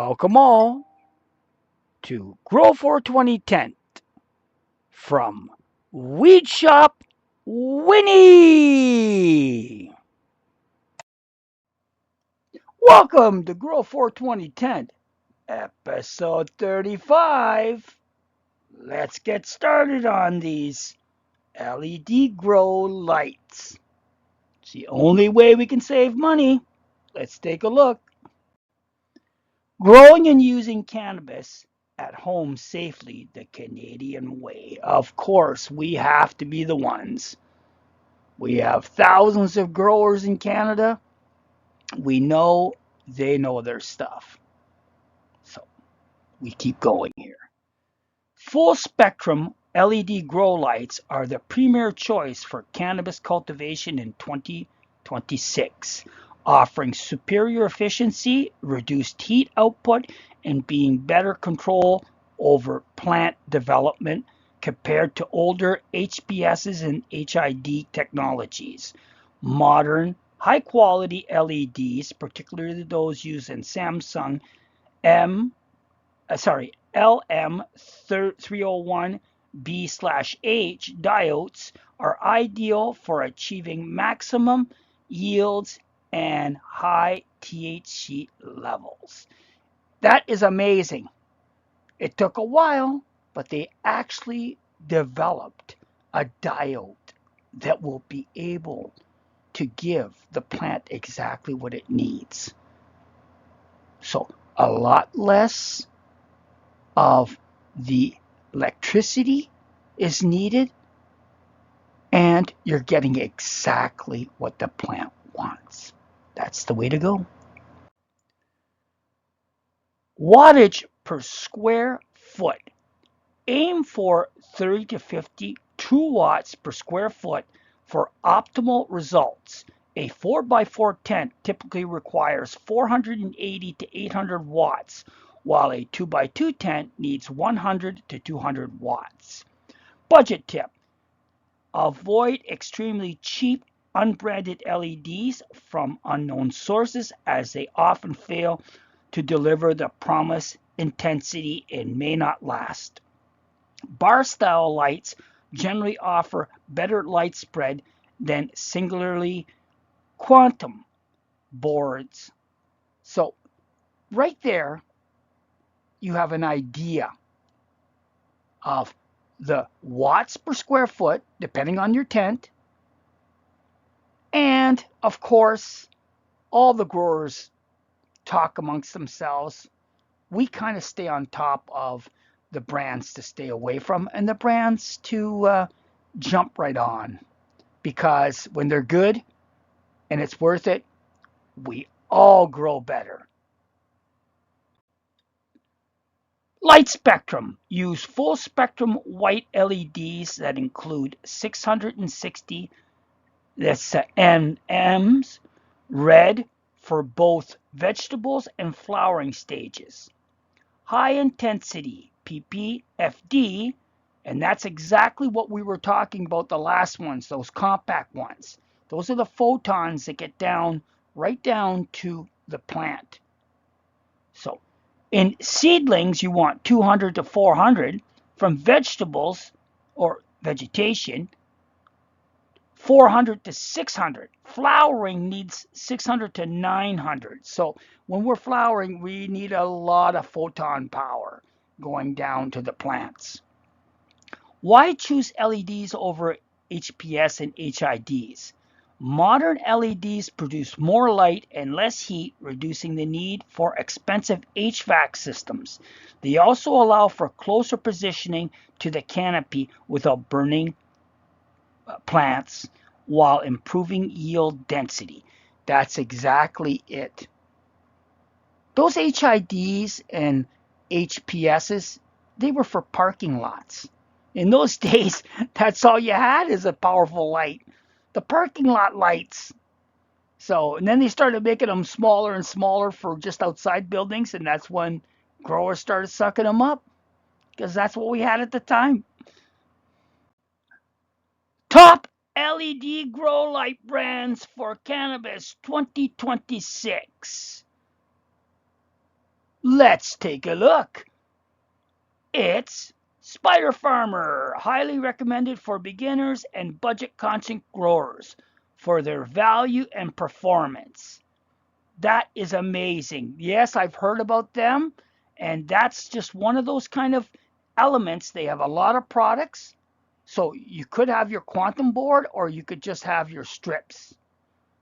Welcome all to Grow for 2010 from Weed Shop Winnie. Welcome to Grow for 2010, episode 35. Let's get started on these LED grow lights. It's the only way we can save money. Let's take a look. Growing and using cannabis at home safely the Canadian way. Of course, we have to be the ones. We have thousands of growers in Canada. We know they know their stuff. So we keep going here. Full spectrum LED grow lights are the premier choice for cannabis cultivation in 2026, offering superior efficiency, reduced heat output, and being better control over plant development compared to older HPSs and HID technologies. Modern, high-quality LEDs, particularly those used in Samsung LM301B/H diodes, are ideal for achieving maximum yields and high THC levels. That is amazing. It took a while, but they actually developed a diode that will be able to give the plant exactly what it needs. So a lot less of the electricity is needed, and you're getting exactly what the plant wants. That's the way to go. Wattage per square foot. Aim for 30 to 50 true watts per square foot for optimal results. A 4x4 tent typically requires 480 to 800 watts, while a 2x2 tent needs 100 to 200 watts. Budget tip: avoid extremely cheap unbranded LEDs from unknown sources, as they often fail to deliver the promised intensity and may not last. Bar style lights generally offer better light spread than singularly quantum boards. So right there, you have an idea of the watts per square foot, depending on your tent. And of course, all the growers talk amongst themselves. We kind of stay on top of the brands to stay away from and the brands to jump right on. Because when they're good and it's worth it, we all grow better. Light spectrum. Use full spectrum white LEDs that include 660 nms red for both vegetables and flowering stages. High intensity PPFD, and that's exactly what we were talking about the last ones, those compact ones. Those are the photons that get down right down to the plant. So in seedlings, you want 200 to 400. From vegetables or vegetation, 400 to 600. Flowering needs 600 to 900. So when we're flowering, we need a lot of photon power going down to the plants. Why choose LEDs over HPS and HIDs? Modern LEDs produce more light and less heat, reducing the need for expensive HVAC systems. They also allow for closer positioning to the canopy without burning plants, while improving yield density. That's exactly it. Those HIDs and HPSs, they were for parking lots. In those days, that's all you had is a powerful light. The parking lot lights. So, and then they started making them smaller and smaller for just outside buildings, and that's when growers started sucking them up, because that's what we had at the time. Top LED grow light brands for cannabis 2026. Let's take a look. It's Spider Farmer, highly recommended for beginners and budget-conscious growers for their value and performance. That is amazing. Yes, I've heard about them, and that's just one of those kind of elements. They have a lot of products, so you could have your quantum board or you could just have your strips.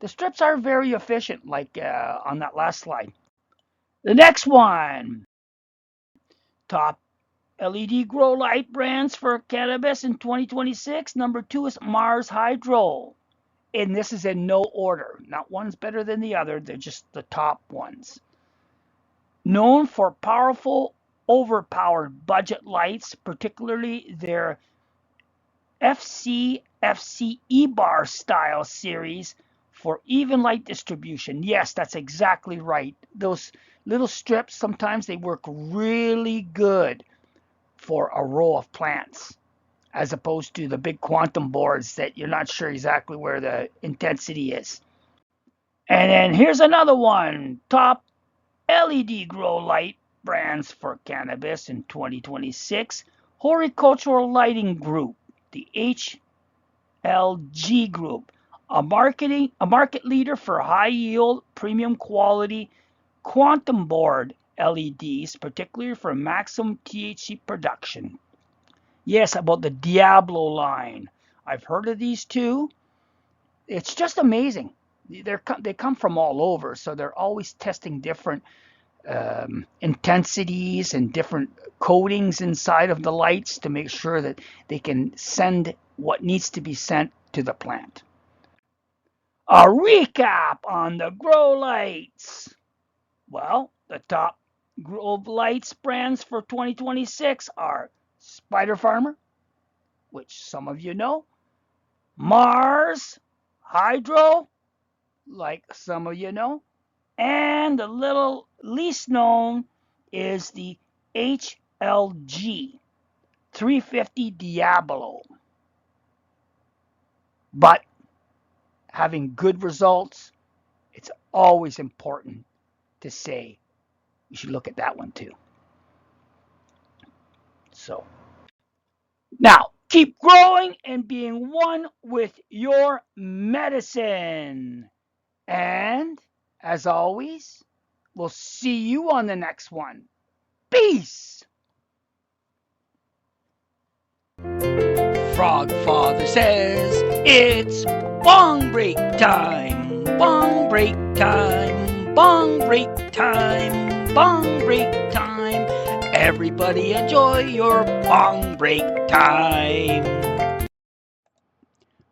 The strips are very efficient, like on that last slide. The next one, top LED grow light brands for cannabis in 2026. Number 2 is Mars Hydro. And this is in no order. Not one's better than the other. They're just the top ones. Known for powerful, overpowered budget lights, particularly their FCE bar style series for even light distribution. Yes, that's exactly right. Those little strips, sometimes they work really good for a row of plants, as opposed to the big quantum boards that you're not sure exactly where the intensity is. And then here's another one, top LED grow light brands for cannabis in 2026. Horticultural Lighting Group, the HLG Group, a market leader for high yield, premium quality quantum board LEDs, particularly for maximum THC production. Yes, about the Diablo line. I've heard of these too. It's just amazing. They come from all over, so they're always testing different intensities and different coatings inside of the lights to make sure that they can send what needs to be sent to the plant. A recap on the grow lights. Well, the top grow lights brands for 2026 are Spider Farmer, which some of you know, Mars Hydro, like some of you know, and the little least known is the HLG 350 Diablo. But having good results, it's always important to say you should look at that one too. So now keep growing and being one with your medicine. And as always, we'll see you on the next one. Peace! Frog Father says it's bong break time, bong break time, bong break time, bong break time. Everybody enjoy your bong break time.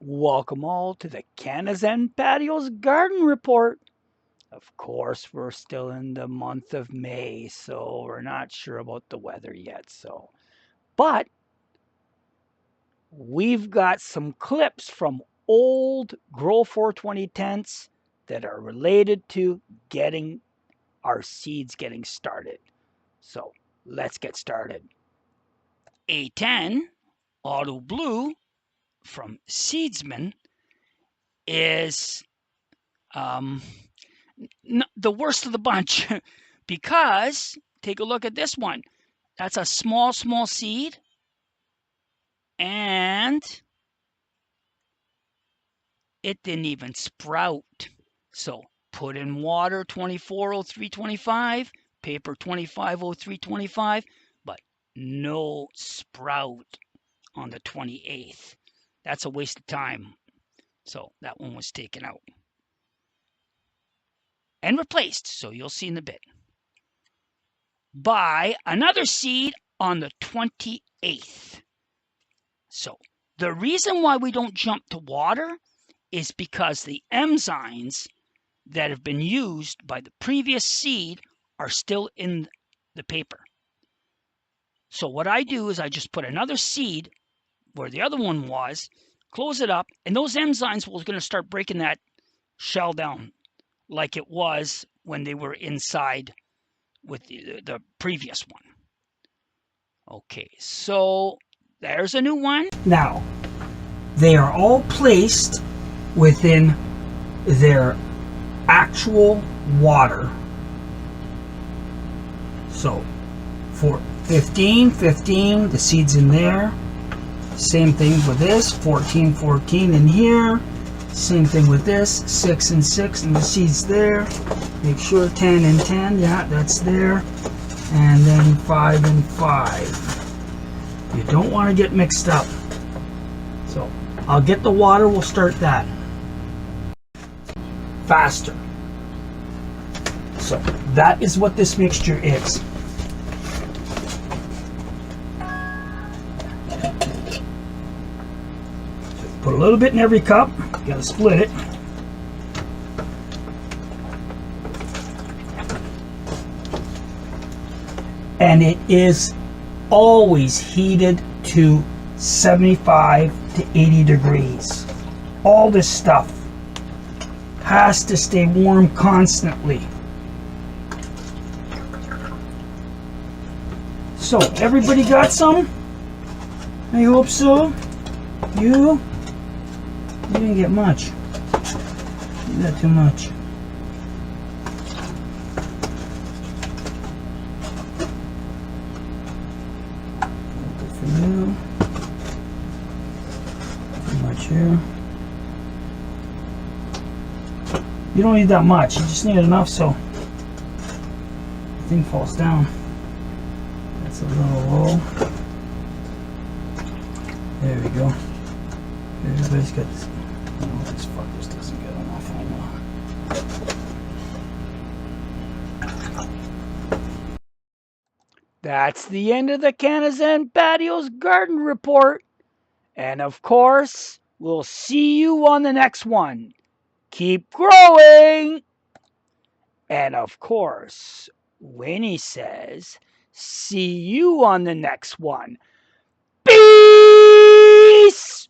Welcome all to the CannaZen Patios Garden Report. Of course, we're still in the month of May, so we're not sure about the weather yet. But we've got some clips from old Grow 420 tents that are related to getting our seeds getting started. So let's get started. A10 Auto Blue from Seedsman is the worst of the bunch because take a look at this one. That's a small seed, and it didn't even sprout. So put in water 240325, paper 250325, but no sprout on the 28th. That's a waste of time. So that one was taken out and replaced, so you'll see in a bit, by another seed on the 28th. So the reason why we don't jump to water is because the enzymes that have been used by the previous seed are still in the paper. So what I do is I just put another seed where the other one was, close it up, and those enzymes will going to start breaking that shell down like it was when they were inside with the previous one. Okay, so there's a new one. Now, they are all placed within their actual water. So for 15, 15, the seed's in there. Same thing with this, 14, 14 in here. Same thing with this, 6 and 6, and the seed's there. Make sure 10 and 10, yeah, that's there. And then 5 and 5. You don't want to get mixed up. So I'll get the water, we'll start that. Faster. So that is what this mixture is. Put a little bit in every cup. You gotta split it. And it is always heated to 75 to 80 degrees. All this stuff has to stay warm constantly. So, everybody got some? I hope so. You didn't get much. You got too much. Good for you. Too much here. You don't need that much. You just need enough so the thing falls down. That's a little low. There we go. Everybody's got this. Oh, this fuckers doesn't get enough. I know. That's the end of the CannaCultaCanada Patios Garden Report. And of course, we'll see you on the next one. Keep growing! And of course, Winnie says, see you on the next one. Peace!